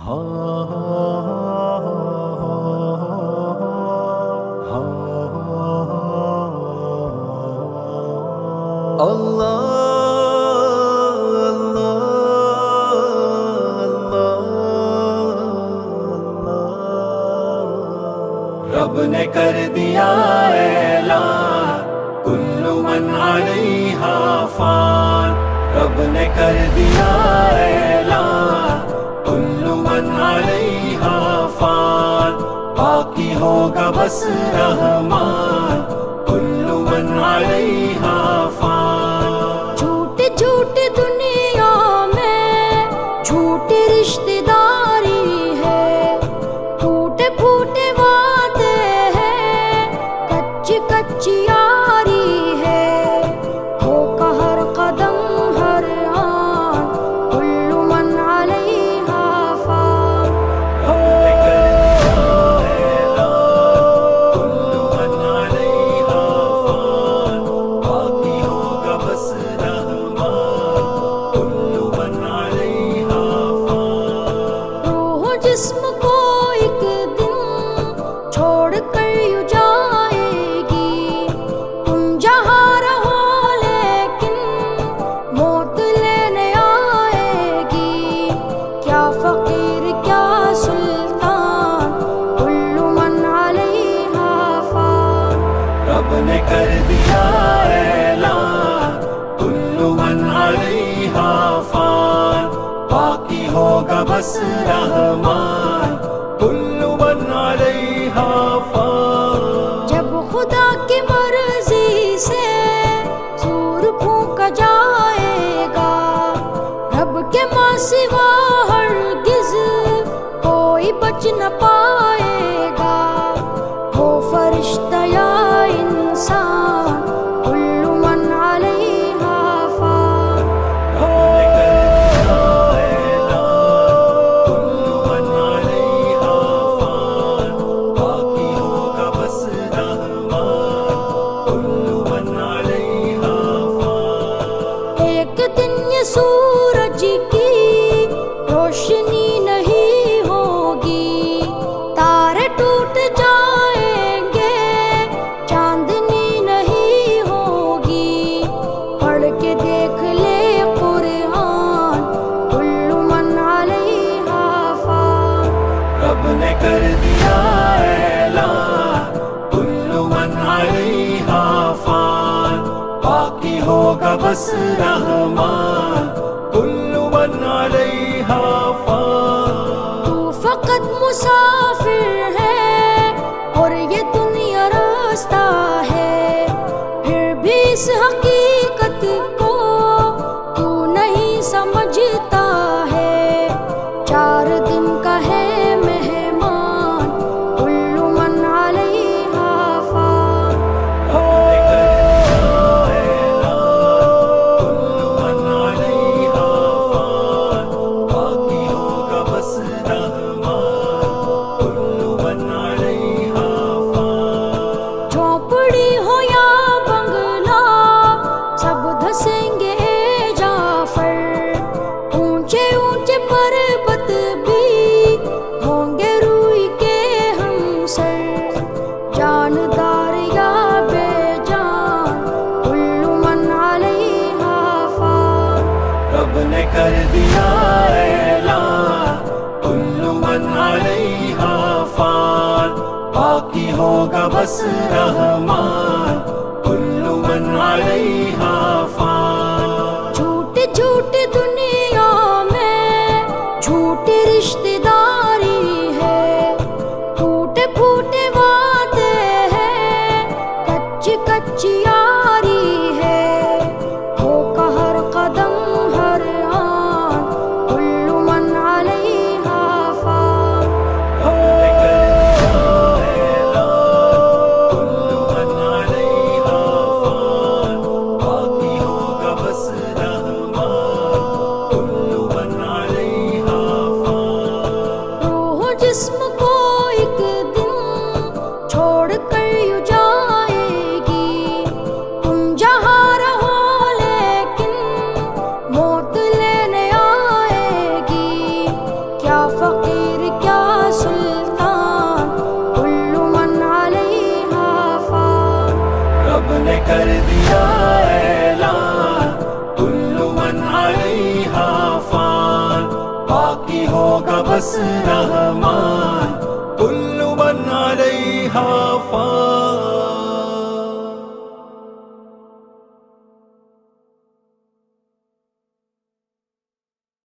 رب نے کر دیا اعلان کل من علیہا فان، رب نے کر دیا اعلان کل من علیہا فان، باقی ہوگا بس رحمان کل من علیہا فان۔ جھوٹی جھوٹی دنیا میں جھوٹی رشتہ داری ہے، ٹوٹے پھوٹے وعدے ہیں، کچی کچی یاری ہے، دھوکہ ہر قدم ہر آن کل من علیہا فان۔ جسم کو ایک دن چھوڑ کر یوں جائے گی، تم جہاں رہو لیکن موت لینے آئے گی، کیا فقیر کیا سلطان کل من علیہا فان۔ رب نے کر دیا اعلان کل من علیہا فان، باقی ہوگا بس رحمان کل من علیہا فان۔ جب خدا کی مرضی سے سور پھونکا جائے گا، رب کے ماں سوا ہرگز کوئی بچ نہ پائے گا، ہو فرشتہ یا انسان کل من علیہا فان۔ ایک دن یہ سورج کی روشنی نہیں ہوگی، تارے ٹوٹ جائیں گے، چاندنی نہیں ہوگی، پڑھ کے دیکھ لے قرآن کل من علیہا فان۔ رب نے کر دیا اعلان کل من علیہا فان، باقی ہوگا بس رحمان کل من علیہا فان۔ تو فقط مسافر ہے اور یہ دنیا راستہ ہے، پھر بھی اس حقیقت کو تو نہیں سمجھتا ہے، 4 دن کا ہے مہمان کل من علیہا فان۔ جھونپڑی ہو یا بنگلہ سب دھسیں گے جعفر، اونچے اونچے پربت بھی ہوں گے روئی کے ہمسر، جاندار یا بے جان کل من علیہا فان۔ رب نے کر دیا اعلان کل من علیہا فان، باقی ہوگا بس رحمان کل من علیہا فان۔ جھوٹی جھوٹی دنیا میں جھوٹی رشتہ داری ہے، ٹوٹے پھوٹے وعدے ہیں، کچی کچی یاری ہے، دھوکہ ہر قدم ہر آن کل من علیہا فان۔ رب نے کر دیا اعلان کل نے کر دیا اعلان کل من علیہا فان باقی ہوگا بس رحمان